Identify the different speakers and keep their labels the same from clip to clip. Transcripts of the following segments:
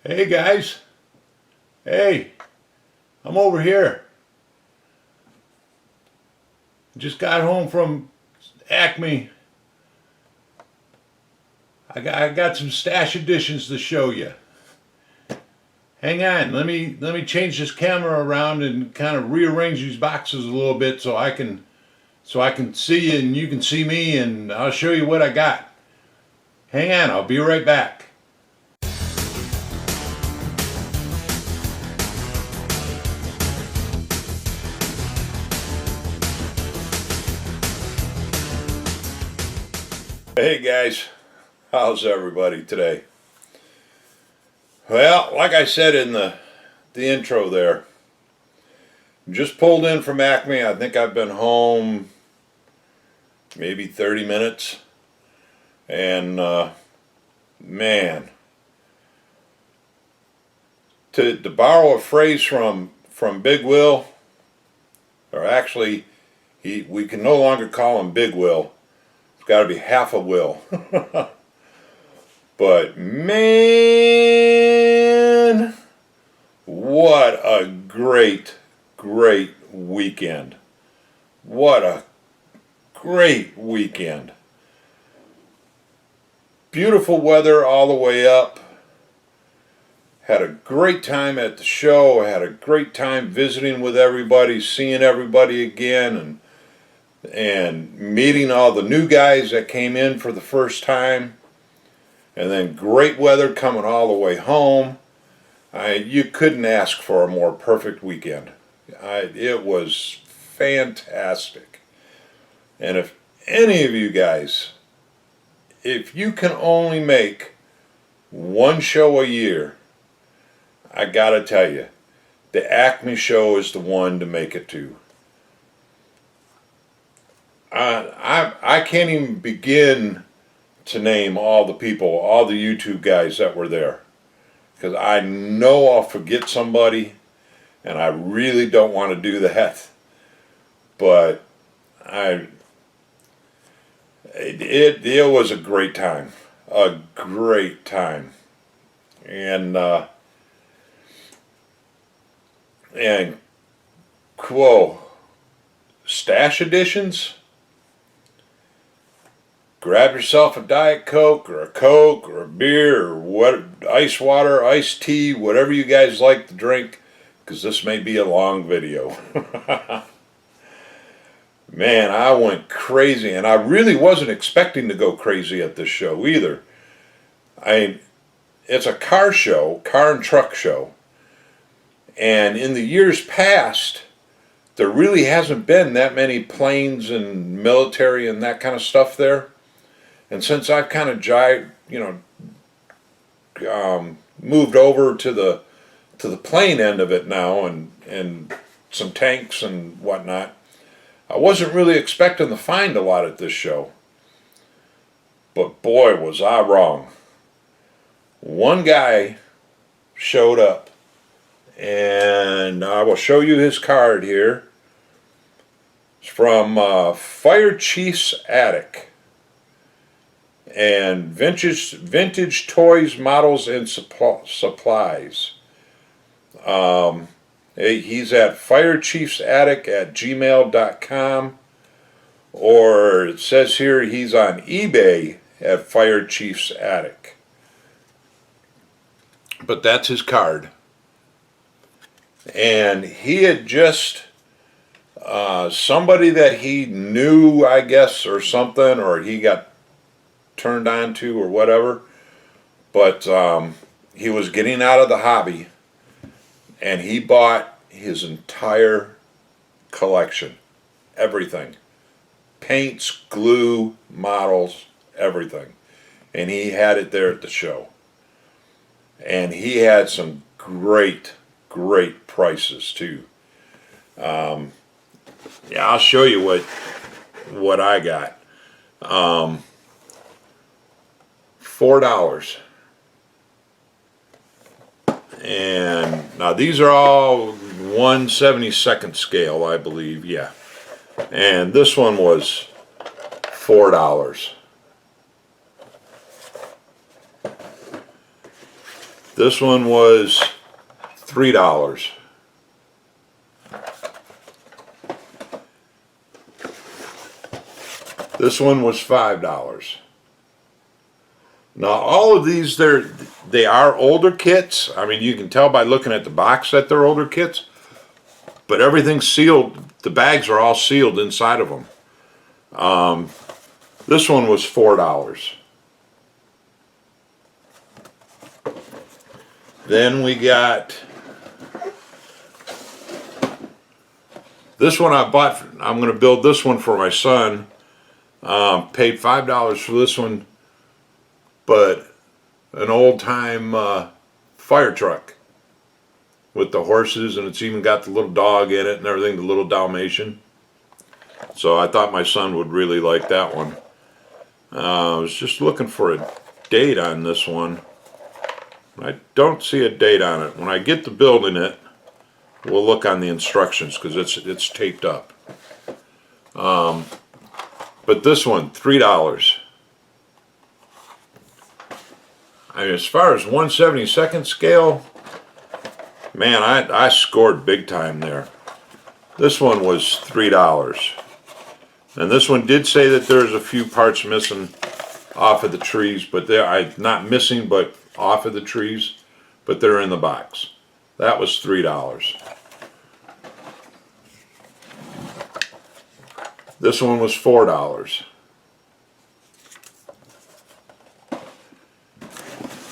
Speaker 1: Hey guys, hey, I'm over here. Just got home from Acme. I got some stash additions to show you. Hang on, let me change this camera around and kind of rearrange these boxes a little bit so I can see you and you can see me, and I'll show you what I got. Hang on, I'll be right back. Hey guys, how's everybody today? Well, like I said in the intro there, just pulled in from Acme. I think I've been home maybe 30 minutes. And man, to borrow a phrase from Big Will, or actually we can no longer call him Big Will. It's got to be half a Will. But man, what a great weekend. What a great weekend. Beautiful weather all the way up. Had a great time at the show. Had a great time visiting with everybody, seeing everybody again, and meeting all the new guys that came in for the first time. And then great weather coming all the way home. You couldn't ask for a more perfect weekend. It was fantastic. And if any of you guys, if you can only make one show a year, I gotta tell you, the Acme show is the one to make it to. I can't even begin to name all the people, all the YouTube guys that were there, because I know I'll forget somebody, and I really don't want to do that. But it was a great time, and whoa, stash editions. Grab yourself a Diet Coke or a beer or what, ice water, iced tea, whatever you guys like to drink, because this may be a long video. Man, I went crazy, and I really wasn't expecting to go crazy at this show either. It's a car and truck show, and in the years past, there really hasn't been that many planes and military and that kind of stuff there. And since I've kind of moved over to the plane end of it now, and some tanks and whatnot, I wasn't really expecting to find a lot at this show. But boy, was I wrong. One guy showed up, and I will show you his card here. It's from Fire Chief's Attic. And vintage toys, models, and supplies. He's at firechiefsattic@gmail.com, or it says here he's on eBay at Fire Chief's Attic. But that's his card. And he had just somebody that he knew, I guess, or something, or he got turned on to or whatever, but he was getting out of the hobby, and he bought his entire collection, everything, paints, glue, models, everything, and he had it there at the show. And he had some great prices too. Yeah, I'll show you what I got. $4. And now these are all 1/72nd scale, I believe, yeah. And this one was $4. This one was $3. This one was $5. Now all of these, they are older kits. I mean, you can tell by looking at the box that they're older kits, but everything's sealed. The bags are all sealed inside of them. This one was $4. Then we got this one I bought. I'm going to build this one for my son. Paid $5 for this one, but an old-time fire truck with the horses, and it's even got the little dog in it and everything, the little Dalmatian. So I thought my son would really like that one. I was just looking for a date on this one. I don't see a date on it. When I get to building it, we'll look on the instructions because it's taped up. But this one, $3. I mean, as far as 1/72 scale, man, I scored big time there. This one was $3. And this one did say that there's a few parts missing off of the trees, but they're not missing, but off of the trees, but they're in the box. That was $3. This one was $4.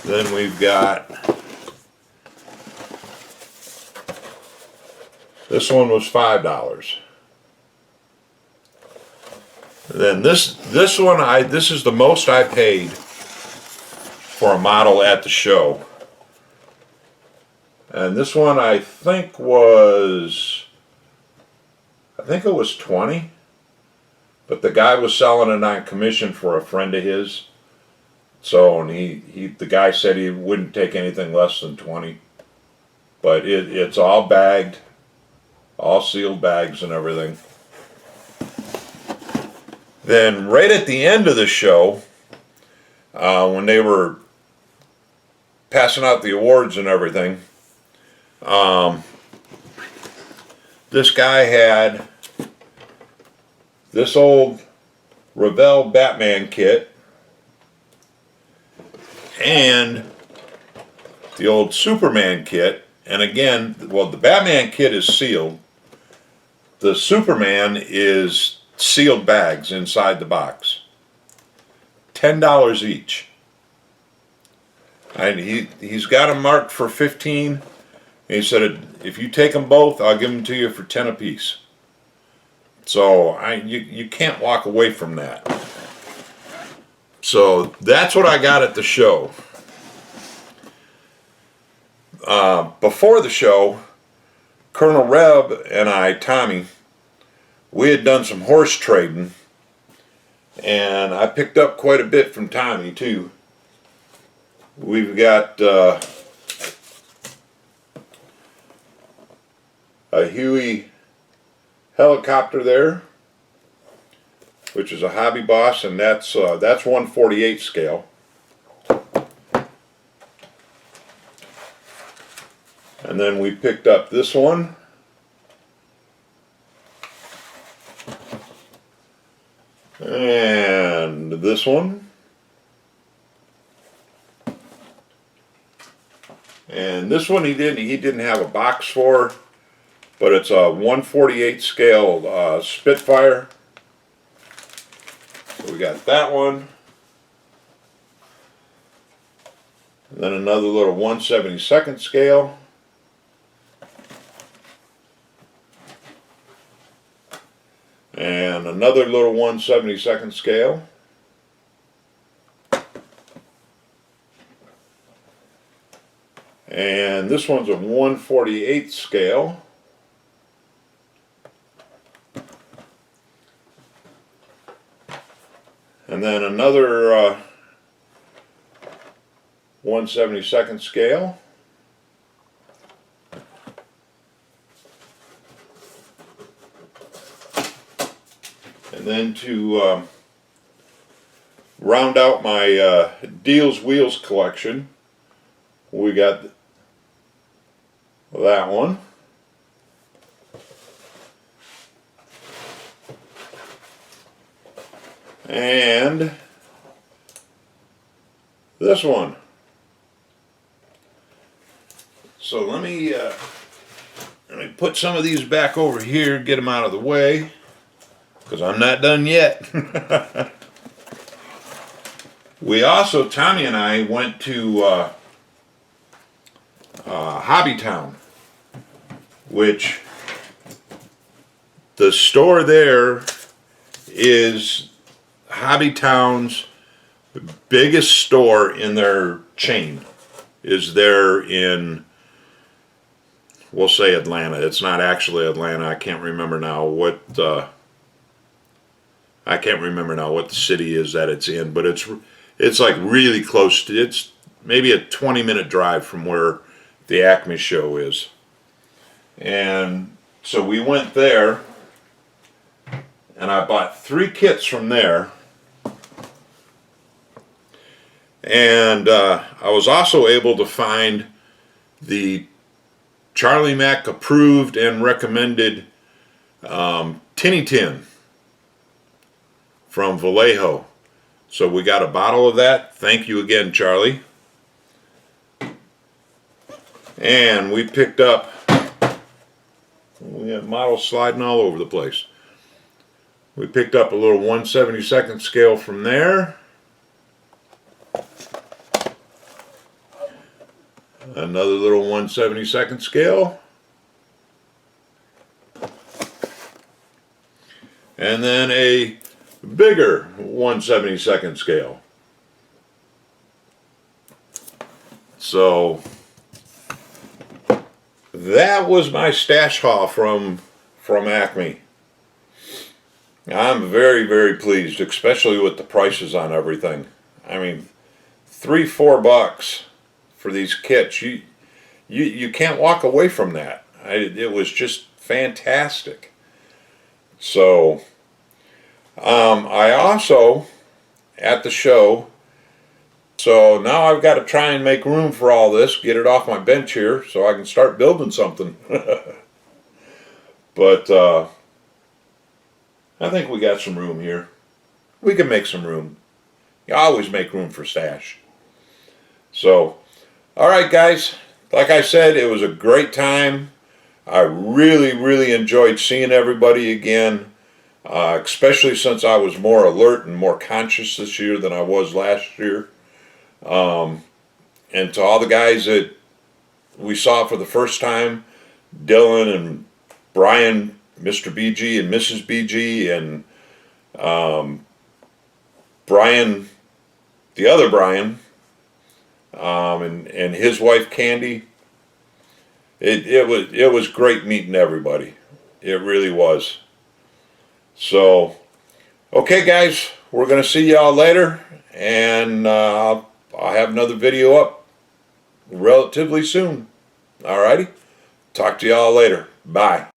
Speaker 1: Then we've got, this one was $5. Then this one, this is the most I paid for a model at the show. And this one I think it was 20, but the guy was selling it on commission for a friend of his. So, and the guy said he wouldn't take anything less than 20. But it's all bagged, all sealed bags and everything. Then right at the end of the show, when they were passing out the awards and everything, this guy had this old Revell Batman kit and the old Superman kit. And again, well, the Batman kit is sealed. The Superman is sealed bags inside the box. $10 each. And he's got them marked for $15. And he said, if you take them both, I'll give them to you for $10 apiece. So you can't walk away from that. So that's what I got at the show. Before the show, Colonel Reb and I, Tommy, we had done some horse trading, and I picked up quite a bit from Tommy too. We've got a Huey helicopter there, which is a Hobby Boss, and that's 1/48 scale. And then we picked up this one. And this one. And this one he didn't have a box for, but it's a 1/48 scale Spitfire. So we got that one. And then another little 1/72 scale. And another little 1/72 scale. And this one's a 1/48 scale. And then another 1/72 scale. And then to round out my Deals Wheels collection, we got that one. And this one. So let me put some of these back over here, get them out of the way, because I'm not done yet. We also, Tommy and I went to Hobby Town, which the store there is Hobby Town's biggest store in their chain. Is there in, we'll say Atlanta. It's not actually Atlanta. I can't remember now what the city is that it's in, but it's like really close to, it's maybe a 20-minute drive from where the Acme show is. And so we went there, and I bought 3 kits from there. And I was also able to find the Charlie Mack approved and recommended Tinny Tin from Vallejo. So we got a bottle of that. Thank you again, Charlie. And we picked up, we have models sliding all over the place. We picked up a little 1/72 scale from there. Another little 1/72 scale. And then a bigger 1/72 scale. So that was my stash haul from Acme. I'm very, very pleased, especially with the prices on everything. I mean, $3-4 for these kits. You can't walk away from that. It was just fantastic. So I also, at the show, so now I've got to try and make room for all this, get it off my bench here so I can start building something. But I think we got some room here. We can make some room. You always make room for stash. So, alright guys, like I said, it was a great time. I really, really enjoyed seeing everybody again. Especially since I was more alert and more conscious this year than I was last year. And to all the guys that we saw for the first time, Dylan and Brian, Mr. BG and Mrs. BG, and Brian, the other Brian, and his wife Candy. It was great meeting everybody. It really was. So, okay guys, we're going to see y'all later, and I'll have another video up relatively soon. Alrighty, talk to y'all later. Bye.